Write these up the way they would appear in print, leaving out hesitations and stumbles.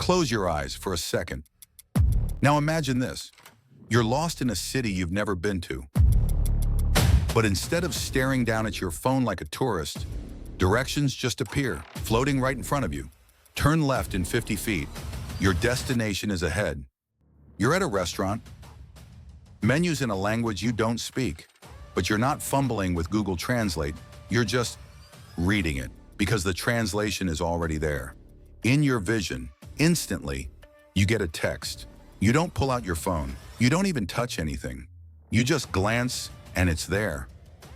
Close your eyes for a second. Now imagine this. You're lost in a city you've never been to. But instead of staring down at your phone like a tourist, directions just appear, floating right in front of you. Turn left in 50 feet. Your destination is ahead. You're at a restaurant. Menus in a language you don't speak. But you're not fumbling with Google Translate. You're just reading it because the translation is already there. In your vision, instantly, you get a text. You don't pull out your phone. You don't even touch anything. You just glance and it's there.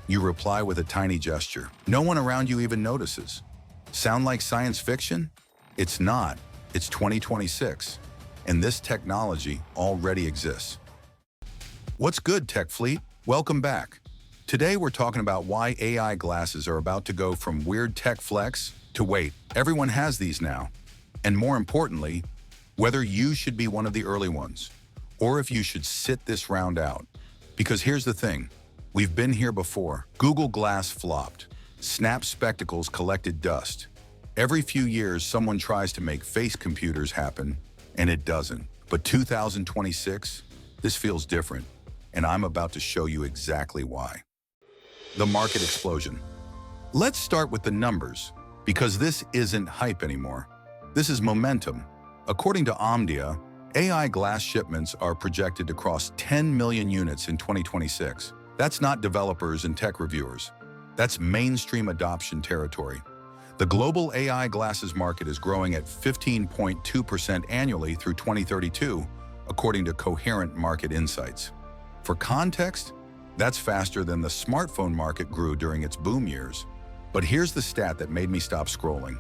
You reply with a tiny gesture. No one around you even notices. Sound like science fiction? It's not. It's 2026. And this technology already exists. What's good, Tech Fleet? Welcome back. Today we're talking about why AI glasses are about to go from weird tech flex to wait, everyone has these now. And more importantly, whether you should be one of the early ones, or if you should sit this round out. Because here's the thing, we've been here before. Google Glass flopped. Snap spectacles collected dust. Every few years, someone tries to make face computers happen, and it doesn't. But 2026, this feels different, and I'm about to show you exactly why. The market explosion. Let's start with the numbers, because this isn't hype anymore. This is momentum. According to Omdia, AI glass shipments are projected to cross 10 million units in 2026. That's not developers and tech reviewers. That's mainstream adoption territory. The global AI glasses market is growing at 15.2% annually through 2032, according to Coherent Market Insights. For context, that's faster than the smartphone market grew during its boom years. But here's the stat that made me stop scrolling.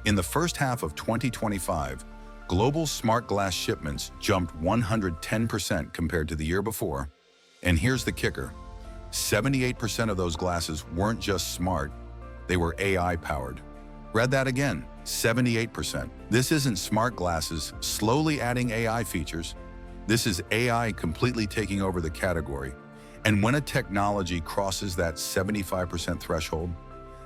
In the first half of 2025, global smart glass shipments jumped 110% compared to the year before. And here's the kicker. 78% of those glasses weren't just smart, they were AI-powered. Read that again, 78%. This isn't smart glasses slowly adding AI features. This is AI completely taking over the category. And when a technology crosses that 75% threshold,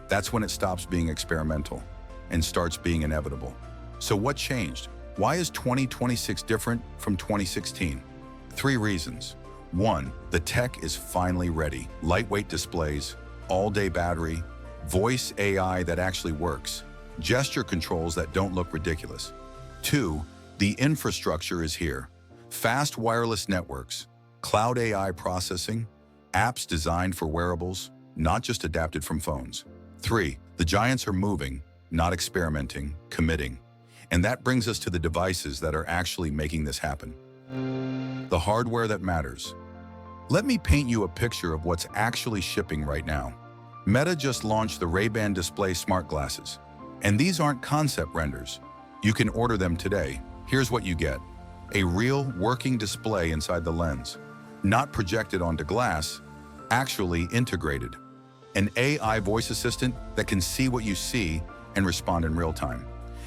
that's when it stops being experimental and starts being inevitable. So what changed? Why is 2026 different from 2016? 3 reasons. 1, the tech is finally ready. Lightweight displays, all-day battery, voice AI that actually works, gesture controls that don't look ridiculous. 2, the infrastructure is here. Fast wireless networks, cloud AI processing, apps designed for wearables, not just adapted from phones. 3, the giants are moving, not experimenting, committing. And that brings us to the devices that are actually making this happen. The hardware that matters. Let me paint you a picture of what's actually shipping right now. Meta just launched the Ray-Ban Display smart glasses. And these aren't concept renders. You can order them today. Here's what you get. A real working display inside the lens. Not projected onto glass, actually integrated. An AI voice assistant that can see what you see and respond in real time.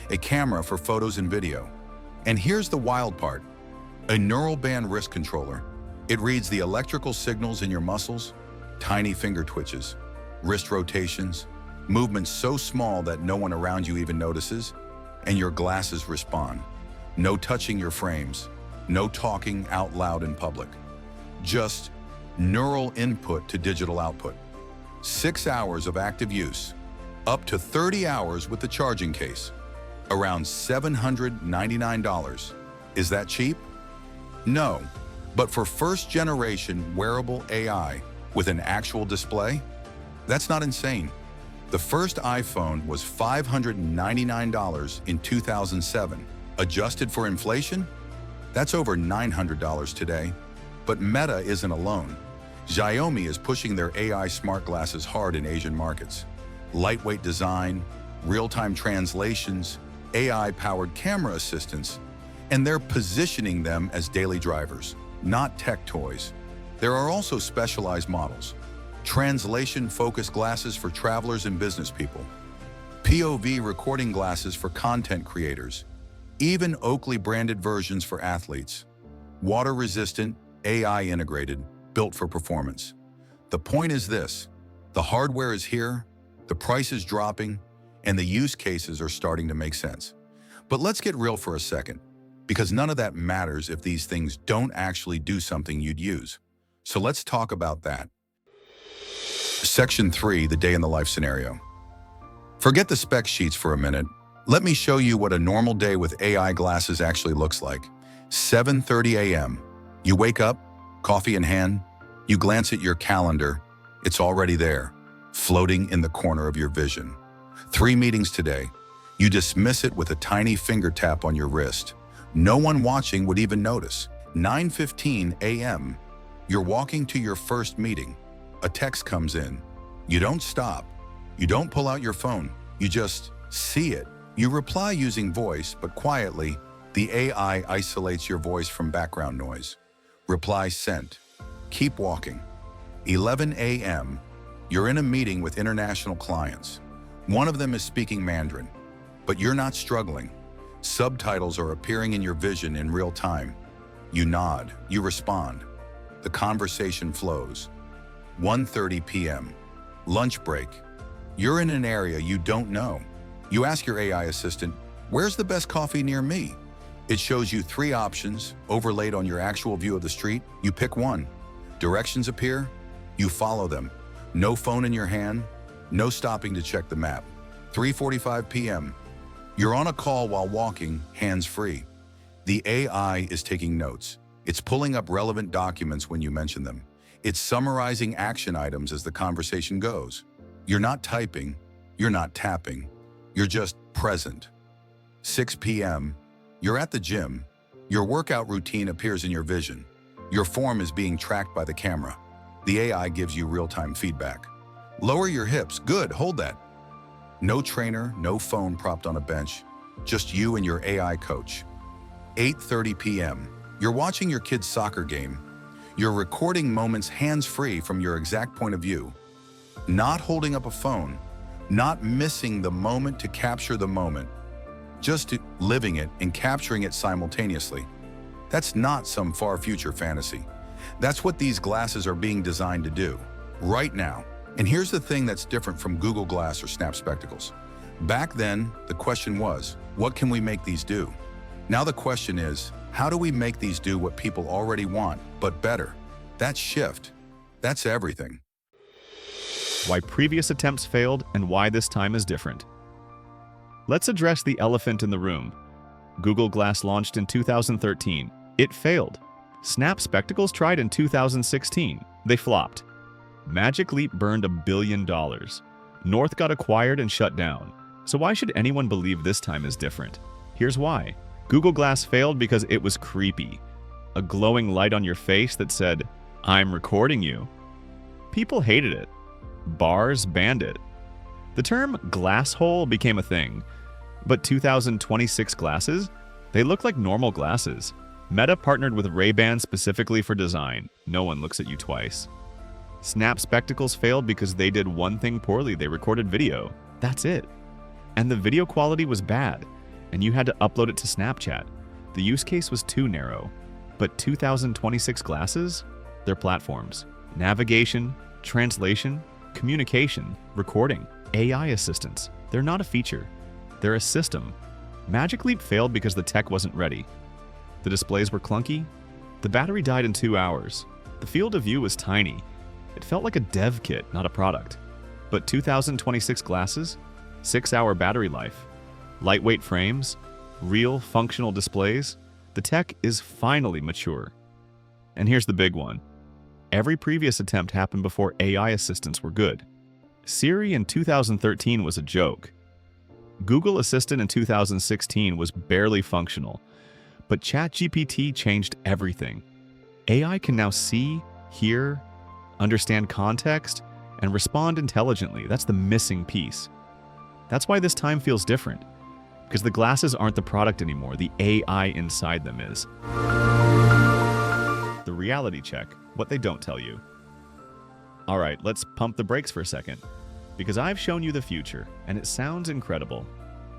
A camera for photos and video. And here's the wild part. A neural band wrist controller. It reads the electrical signals in your muscles, tiny finger twitches, wrist rotations, movements so small that no one around you even notices, and your glasses respond. No touching your frames, no talking out loud in public. Just neural input to digital output. 6 hours of active use, up to 30 hours with the charging case. Around $799. Is that cheap? No, but for first-generation wearable AI with an actual display, that's not insane. The first iPhone was $599 in 2007. Adjusted for inflation, that's over $900 today. But Meta isn't alone. Xiaomi is pushing their AI smart glasses hard in Asian markets. Lightweight design, real-time translations, AI-powered camera assistants, and they're positioning them as daily drivers, not tech toys. There are also specialized models. Translation-focused glasses for travelers and business people. POV recording glasses for content creators. Even Oakley-branded versions for athletes. Water-resistant, AI-integrated, built for performance. The point is this: the hardware is here, the price is dropping, and the use cases are starting to make sense. But let's get real for a second, because none of that matters if these things don't actually do something you'd use. So let's talk about that. Section 3, the day in the life scenario. Forget the spec sheets for a minute. Let me show you what a normal day with AI glasses actually looks like. 7:30 a.m. You wake up, coffee in hand, you glance at your calendar. It's already there, floating in the corner of your vision. 3 meetings today. You dismiss it with a tiny finger tap on your wrist. No one watching would even notice. 9:15 a.m. You're walking to your first meeting. A text comes in. You don't stop. You don't pull out your phone. You just see it. You reply using voice, but quietly, the AI isolates your voice from background noise. Reply sent. Keep walking. 11 a.m. You're in a meeting with international clients. One of them is speaking Mandarin, but you're not struggling. Subtitles are appearing in your vision in real time. You nod. You respond. The conversation flows. 1:30 p.m. Lunch break. You're in an area you don't know. You ask your AI assistant, "Where's the best coffee near me?" It shows you 3 options overlaid on your actual view of the street. You pick one. Directions appear. You follow them. No phone in your hand. No stopping to check the map. 3:45 p.m. You're on a call while walking, hands-free. The AI is taking notes. It's pulling up relevant documents when you mention them. It's summarizing action items as the conversation goes. You're not typing. You're not tapping. You're just present. 6 p.m. You're at the gym. Your workout routine appears in your vision. Your form is being tracked by the camera. The AI gives you real-time feedback. Lower your hips. Good, hold that. No trainer, no phone propped on a bench. Just you and your AI coach. 8:30 p.m. You're watching your kid's soccer game. You're recording moments hands-free from your exact point of view. Not holding up a phone. Not missing the moment to capture the moment. Just living it and capturing it simultaneously. That's not some far future fantasy. That's what these glasses are being designed to do, right now. And here's the thing that's different from Google Glass or Snap Spectacles. Back then, the question was, what can we make these do? Now the question is, how do we make these do what people already want, but better? That shift, that's everything. Why previous attempts failed and why this time is different. Let's address the elephant in the room. Google Glass launched in 2013. It failed. Snap Spectacles tried in 2016. They flopped. Magic Leap burned $1 billion. North got acquired and shut down. So why should anyone believe this time is different? Here's why. Google Glass failed because it was creepy. A glowing light on your face that said, "I'm recording you." People hated it. Bars banned it. The term glass hole became a thing. But 2026 glasses? They look like normal glasses. Meta partnered with Ray-Ban specifically for design. No one looks at you twice. Snap Spectacles failed because they did one thing poorly. They recorded video. That's it. And the video quality was bad, and you had to upload it to Snapchat. The use case was too narrow. But 2026 glasses? They're platforms. Navigation, translation, communication, recording, AI assistants. They're not a feature. They're a system. Magic Leap failed because the tech wasn't ready. The displays were clunky. The battery died in 2 hours. The field of view was tiny. It felt like a dev kit, not a product. But 2026 glasses? 6-hour battery life. Lightweight frames? Real functional displays? The tech is finally mature. And here's the big one. Every previous attempt happened before AI assistants were good. Siri in 2013 was a joke. Google Assistant in 2016 was barely functional. But ChatGPT changed everything. AI can now see, hear, understand context, and respond intelligently. That's the missing piece. That's why this time feels different. Because the glasses aren't the product anymore, the AI inside them is. The reality check, what they don't tell you. All right, let's pump the brakes for a second. Because I've shown you the future, and it sounds incredible.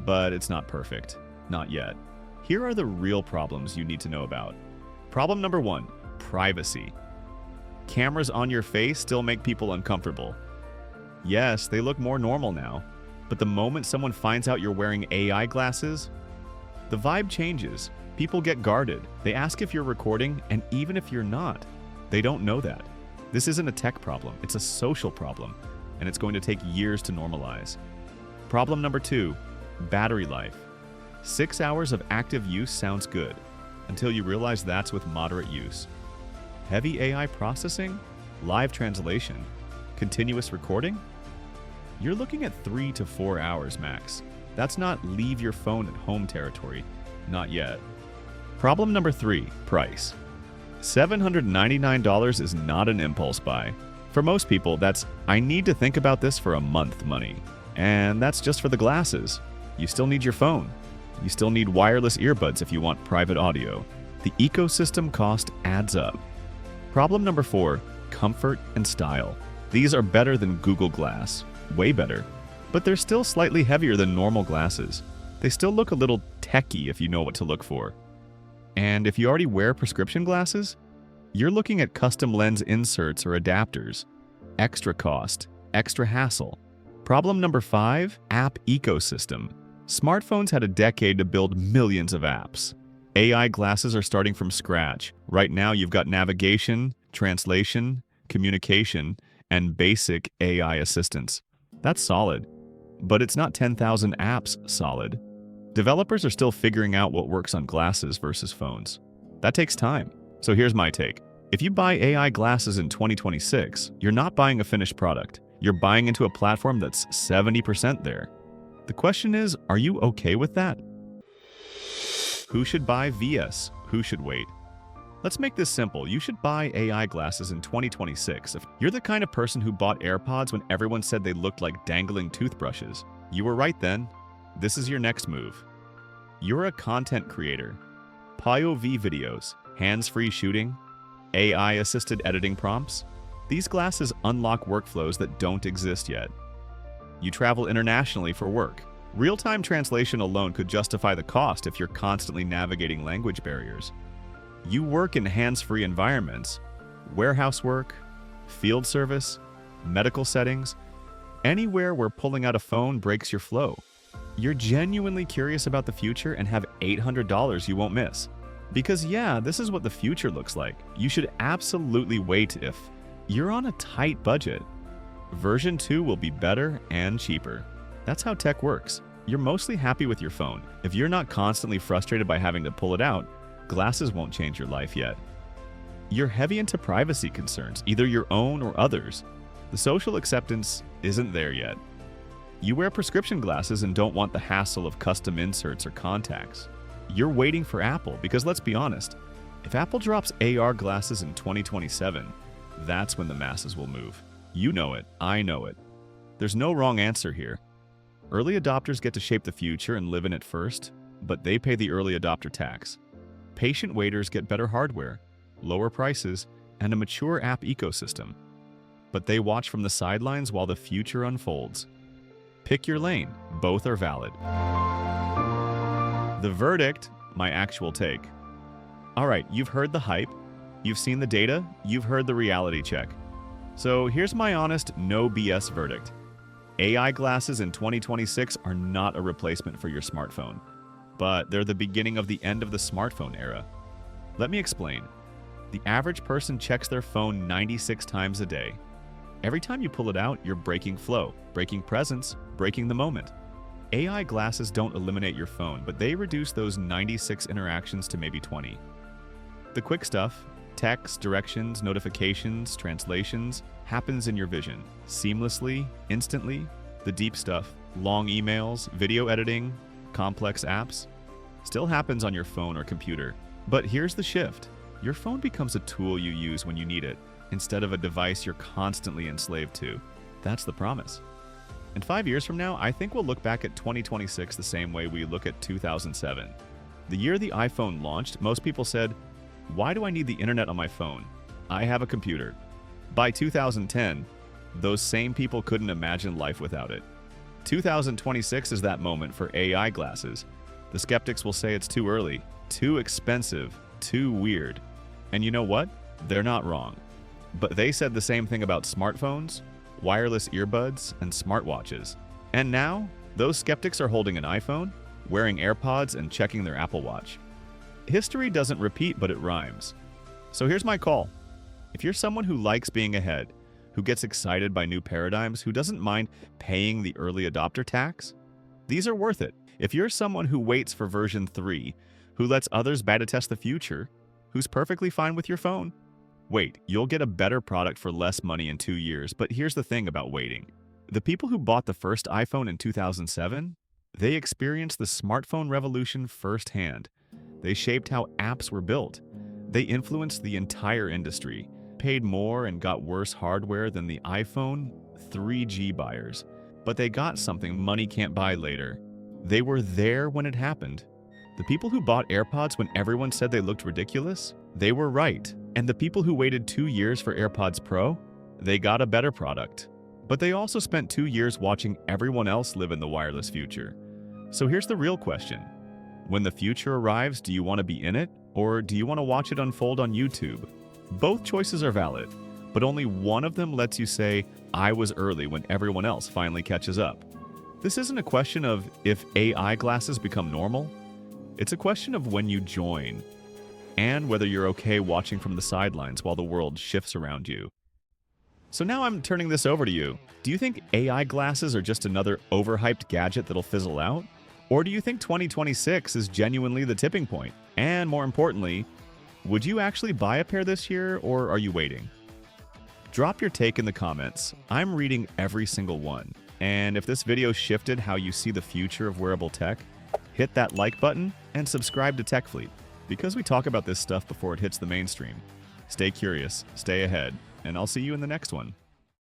But it's not perfect. Not yet. Here are the real problems you need to know about. Problem number 1, privacy. Cameras on your face still make people uncomfortable. Yes, they look more normal now, but the moment someone finds out you're wearing AI glasses, The vibe changes. People get guarded. They ask if you're recording, and even if you're not, they don't know that. This isn't a tech problem, it's a social problem, and it's going to take years to normalize. Problem number 2, battery life. 6 hours of active use sounds good, until you realize that's with moderate use. Heavy AI processing, live translation, continuous recording? You're looking at 3 to 4 hours max. That's not leave your phone at home territory. Not yet. Problem number 3, price. $799 is not an impulse buy. For most people, that's I need to think about this for a month money. And that's just for the glasses. You still need your phone. You still need wireless earbuds if you want private audio. The ecosystem cost adds up. Problem number 4, comfort and style. These are better than Google Glass, way better, but they're still slightly heavier than normal glasses. They still look a little techy if you know what to look for. And if you already wear prescription glasses, you're looking at custom lens inserts or adapters. Extra cost, extra hassle. Problem number 5, app ecosystem. Smartphones had a decade to build millions of apps. AI glasses are starting from scratch. Right now, you've got navigation, translation, communication, and basic AI assistance. That's solid. But it's not 10,000 apps solid. Developers are still figuring out what works on glasses versus phones. That takes time. So here's my take. If you buy AI glasses in 2026, you're not buying a finished product. You're buying into a platform that's 70% there. The question is, are you okay with that? Who should buy vs? Who should wait? Let's make this simple. You should buy AI glasses in 2026 if you're the kind of person who bought AirPods when everyone said they looked like dangling toothbrushes. You were right then. This is your next move. You're a content creator. POV videos, hands-free shooting, AI-assisted editing prompts. These glasses unlock workflows that don't exist yet. You travel internationally for work. Real-time translation alone could justify the cost if you're constantly navigating language barriers. You work in hands-free environments, warehouse work, field service, medical settings, anywhere where pulling out a phone breaks your flow. You're genuinely curious about the future and have $800 you won't miss. Because yeah, this is what the future looks like. You should absolutely wait if you're on a tight budget. Version 2 will be better and cheaper. That's how tech works. You're mostly happy with your phone. If you're not constantly frustrated by having to pull it out, glasses won't change your life yet. You're heavy into privacy concerns, either your own or others. The social acceptance isn't there yet. You wear prescription glasses and don't want the hassle of custom inserts or contacts. You're waiting for Apple because let's be honest, if Apple drops AR glasses in 2027, that's when the masses will move. You know it, I know it. There's no wrong answer here. Early adopters get to shape the future and live in it first, but they pay the early adopter tax. Patient waiters get better hardware, lower prices, and a mature app ecosystem. But they watch from the sidelines while the future unfolds. Pick your lane, both are valid. The verdict, my actual take. All right, you've heard the hype, you've seen the data, you've heard the reality check. So here's my honest, no BS verdict. AI glasses in 2026 are not a replacement for your smartphone, but they're the beginning of the end of the smartphone era. Let me explain. The average person checks their phone 96 times a day. Every time you pull it out, you're breaking flow, breaking presence, breaking the moment. AI glasses don't eliminate your phone, but they reduce those 96 interactions to maybe 20. The quick stuff, text, directions, notifications, translations, happens in your vision, seamlessly, instantly. The deep stuff, long emails, video editing, complex apps, still happens on your phone or computer. But here's the shift. Your phone becomes a tool you use when you need it, instead of a device you're constantly enslaved to. That's the promise. And 5 years from now, I think we'll look back at 2026 the same way we look at 2007. The year the iPhone launched, most people said, "Why do I need the internet on my phone? I have a computer." By 2010, those same people couldn't imagine life without it. 2026 is that moment for AI glasses. The skeptics will say it's too early, too expensive, too weird. And you know what? They're not wrong. But they said the same thing about smartphones, wireless earbuds, and smartwatches. And now, those skeptics are holding an iPhone, wearing AirPods and checking their Apple Watch. History doesn't repeat, but it rhymes. So here's my call. If you're someone who likes being ahead, who gets excited by new paradigms, who doesn't mind paying the early adopter tax, these are worth it. If you're someone who waits for version 3, who lets others beta test the future, who's perfectly fine with your phone, wait, you'll get a better product for less money in 2 years. But here's the thing about waiting. The people who bought the first iPhone in 2007, they experienced the smartphone revolution firsthand. They shaped how apps were built. They influenced the entire industry, paid more and got worse hardware than the iPhone 3G buyers. But they got something money can't buy later. They were there when it happened. The people who bought AirPods when everyone said they looked ridiculous, they were right. And the people who waited 2 years for AirPods Pro, they got a better product. But they also spent 2 years watching everyone else live in the wireless future. So here's the real question. When the future arrives, do you want to be in it, or do you want to watch it unfold on YouTube? Both choices are valid, but only one of them lets you say, I was early when everyone else finally catches up. This isn't a question of if AI glasses become normal. It's a question of when you join, and whether you're okay watching from the sidelines while the world shifts around you. So now I'm turning this over to you. Do you think AI glasses are just another overhyped gadget that'll fizzle out? Or do you think 2026 is genuinely the tipping point? And more importantly, would you actually buy a pair this year, or are you waiting? Drop your take in the comments. I'm reading every single one. And if this video shifted how you see the future of wearable tech, hit that like button and subscribe to Tech Fleet, because we talk about this stuff before it hits the mainstream. Stay curious, stay ahead, and I'll see you in the next one.